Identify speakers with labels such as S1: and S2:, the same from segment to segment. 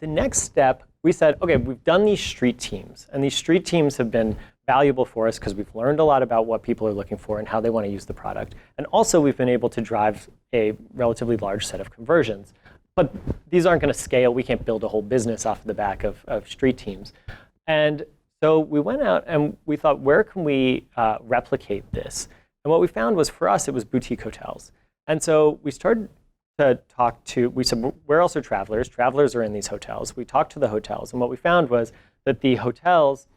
S1: the next step, we said, okay, we've done these street teams, and these street teams have been valuable for us because we've learned a lot about what people are looking for and how they want to use the product. And also we've been able to drive a relatively large set of conversions. But these aren't going to scale. We can't build a whole business off the back of street teams. And so we went out and we thought, where can we replicate this? And what we found was, for us, it was boutique hotels. And so we started to talk to, we said, we're also travelers. Travelers are in these hotels. We talked to the hotels. And what we found was that the hotels,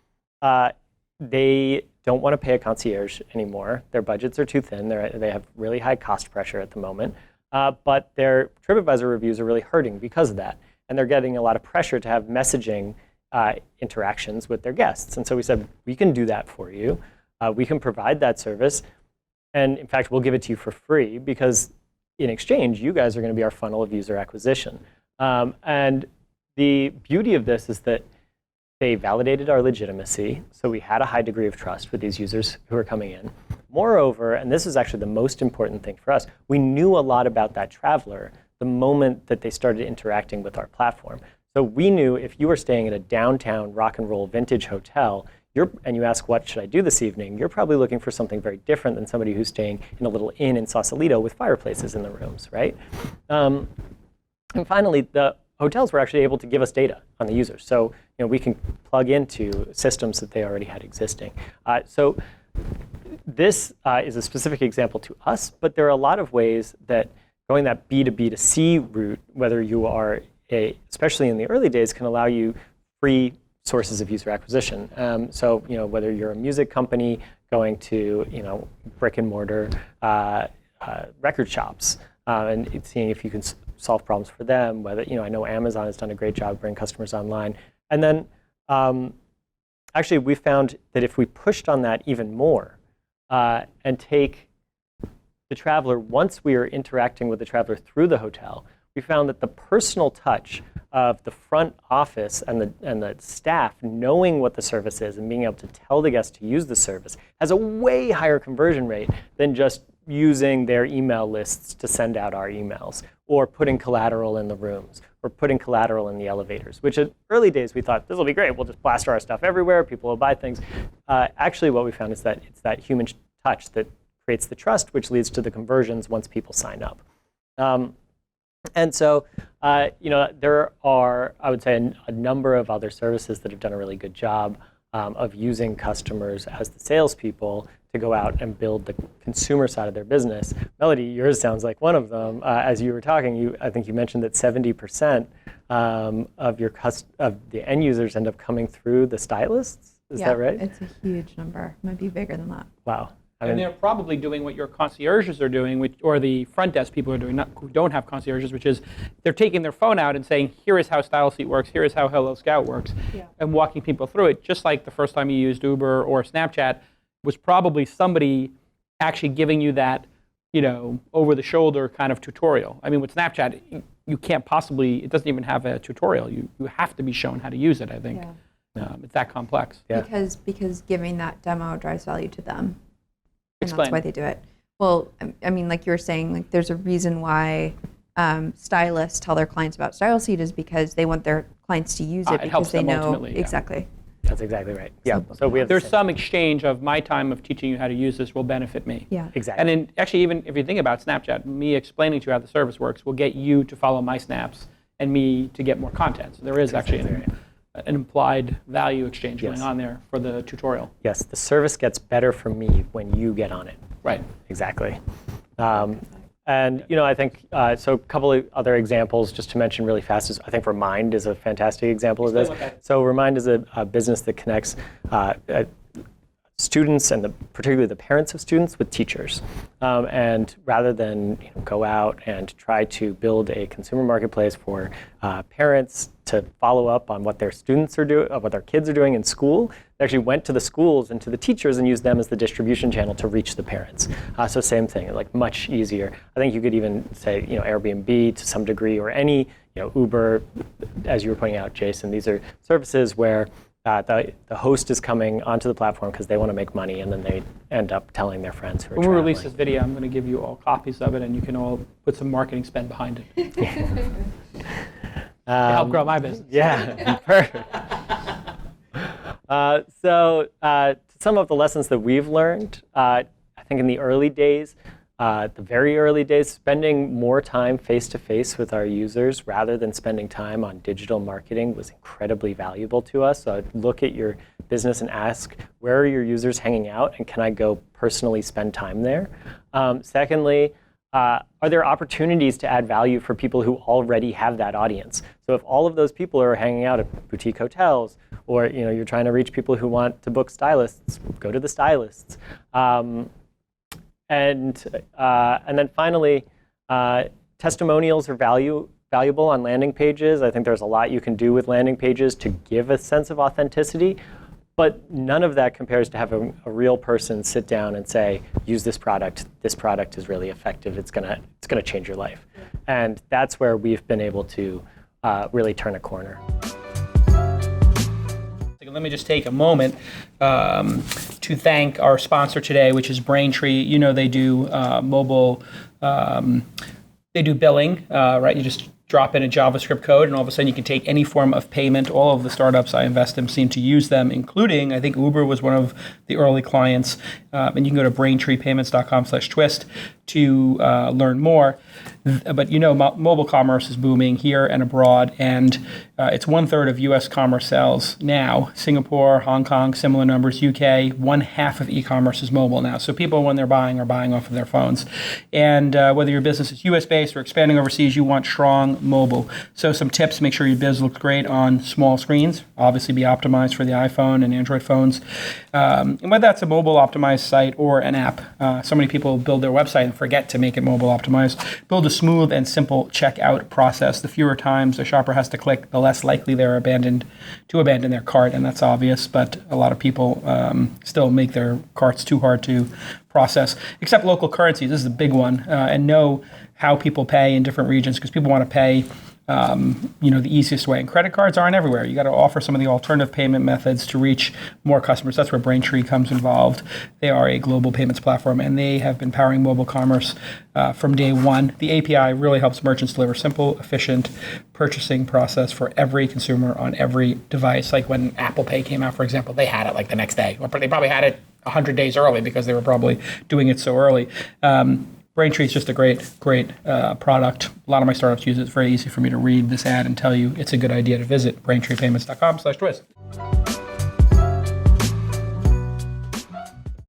S1: they don't want to pay a concierge anymore. Their budgets are too thin. They have really high cost pressure at the moment. But their TripAdvisor reviews are really hurting because of that. And they're getting a lot of pressure to have messaging interactions with their guests. And so we said, we can do that for you. We can provide that service. And in fact, we'll give it to you for free because in exchange, you guys are going to be our funnel of user acquisition. And the beauty of this is that they validated our legitimacy, so we had a high degree of trust with these users who are coming in. Moreover, and this is actually the most important thing for us, we knew a lot about that traveler the moment that they started interacting with our platform. So we knew if you were staying at a downtown rock and roll vintage hotel, and you ask, what should I do this evening? You're probably looking for something very different than somebody who's staying in a little inn in Sausalito with fireplaces in the rooms, right? And finally, the hotels were actually able to give us data on the users. So we can plug into systems that they already had existing. So this is a specific example to us, but there are a lot of ways that going that B2B2C route, whether you are especially in the early days, can allow you free sources of user acquisition. So whether you're a music company going to brick and mortar record shops and seeing if you can solve problems for them. Whether I know Amazon has done a great job bringing customers online. And then actually we found that if we pushed on that even more and take the traveler, once we are interacting with the traveler through the hotel, we found that the personal touch of the front office and the staff knowing what the service is and being able to tell the guests to use the service has a way higher conversion rate than just using their email lists to send out our emails, or putting collateral in the rooms, or putting collateral in the elevators, which at early days we thought, this will be great, we'll just plaster our stuff everywhere, people will buy things. Actually what we found is that it's that human touch that creates the trust, which leads to the conversions once people sign up. And so, there are, I would say, a number of other services that have done a really good job of using customers as the salespeople to go out and build the consumer side of their business. Melody, yours sounds like one of them. As you were talking, I think you mentioned that 70% of the end users end up coming through the stylists. Is that right?
S2: It's a huge number. It might be bigger than that.
S1: Wow.
S3: And they're probably doing what your concierges are doing, or the front desk people are doing, who don't have concierges, which is they're taking their phone out and saying, here is how StyleSeat works, here is how Hello Scout works, and walking people through it, just like the first time you used Uber or Snapchat was probably somebody actually giving you that, over-the-shoulder kind of tutorial. I mean, with Snapchat, you can't possibly, it doesn't even have a tutorial. You have to be shown how to use it, I think. Yeah. It's that complex.
S2: Yeah. Because giving that demo drives value to them. And
S3: Explain.
S2: that's why they do it. Well, I mean, like you were saying, like there's a reason why stylists tell their clients about StyleSeat is because they want their clients to use it because they know
S3: ultimately,
S2: exactly.
S1: That's exactly right. Yeah. So we have
S3: there's some exchange of my time of teaching you how to use this will benefit me.
S2: Yeah.
S1: Exactly.
S3: And actually, even if you think about Snapchat, me explaining to you how the service works will get you to follow my snaps and me to get more content. So there is actually an implied value exchange going on there for the tutorial.
S1: Yes, the service gets better for me when you get on it.
S3: Right.
S1: Exactly. And I think, so a couple of other examples just to mention really fast is, I think Remind is a fantastic example of this. So Remind is a business that connects students and particularly the parents of students with teachers. And rather than go out and try to build a consumer marketplace for parents to follow up on what their students are doing, what their kids are doing in school, they actually went to the schools and to the teachers and used them as the distribution channel to reach the parents. So same thing, like much easier. I think you could even say Airbnb to some degree, or any Uber, as you were pointing out, Jason. These are services where the host is coming onto the platform because they want to make money, and then they end up telling their friends who are
S3: When we
S1: traveling.
S3: release this video, I'm going to give you all copies of it, and you can all put some marketing spend behind it. help grow my business.
S1: Yeah, perfect. So to sum up the lessons that we've learned, I think in the early days, the very early days, spending more time face-to-face with our users rather than spending time on digital marketing was incredibly valuable to us. So I'd look at your business and ask, where are your users hanging out, and can I go personally spend time there? Secondly, are there opportunities to add value for people who already have that audience? So if all of those people are hanging out at boutique hotels, or you're trying to reach people who want to book stylists, go to the stylists. And then finally, testimonials are valuable on landing pages. I think there's a lot you can do with landing pages to give a sense of authenticity. But none of that compares to having a real person sit down and say, use this product. This product is really effective. It's gonna change your life. And that's where we've been able to really turn a corner.
S3: Let me just take a moment to thank our sponsor today, which is Braintree. They do mobile, they do billing, right? You just drop in a JavaScript code, and all of a sudden you can take any form of payment. All of the startups I invest in seem to use them, including, I think Uber was one of the early clients. And you can go to braintreepayments.com/twist to learn more. But mobile commerce is booming here and abroad, and it's 1/3 of U.S. commerce sales now. Singapore, Hong Kong, similar numbers. UK, 1/2 of e-commerce is mobile now. So people, when they're buying, are buying off of their phones. And whether your business is U.S.-based or expanding overseas, you want strong mobile. So some tips: make sure your biz looks great on small screens. Obviously, be optimized for the iPhone and Android phones. And whether that's a mobile optimized site or an app. So many people build their website and forget to make it mobile optimized. Build a smooth and simple checkout process. The fewer times a shopper has to click, the less likely they're abandon their cart, and that's obvious, but a lot of people still make their carts too hard to process. Accept local currencies. This is a big one. And know how people pay in different regions, because people want to pay the easiest way. And credit cards aren't everywhere. You got to offer some of the alternative payment methods to reach more customers. That's where Braintree comes involved. They are a global payments platform, and they have been powering mobile commerce from day one. The API really helps merchants deliver simple, efficient purchasing process for every consumer on every device. Like when Apple Pay came out, for example, they had it like the next day. Or they probably had it 100 days early because they were probably doing it so early. Braintree is just a great product. A lot of my startups use it. It's very easy for me to read this ad and tell you it's a good idea to visit braintreepayments.com/twist.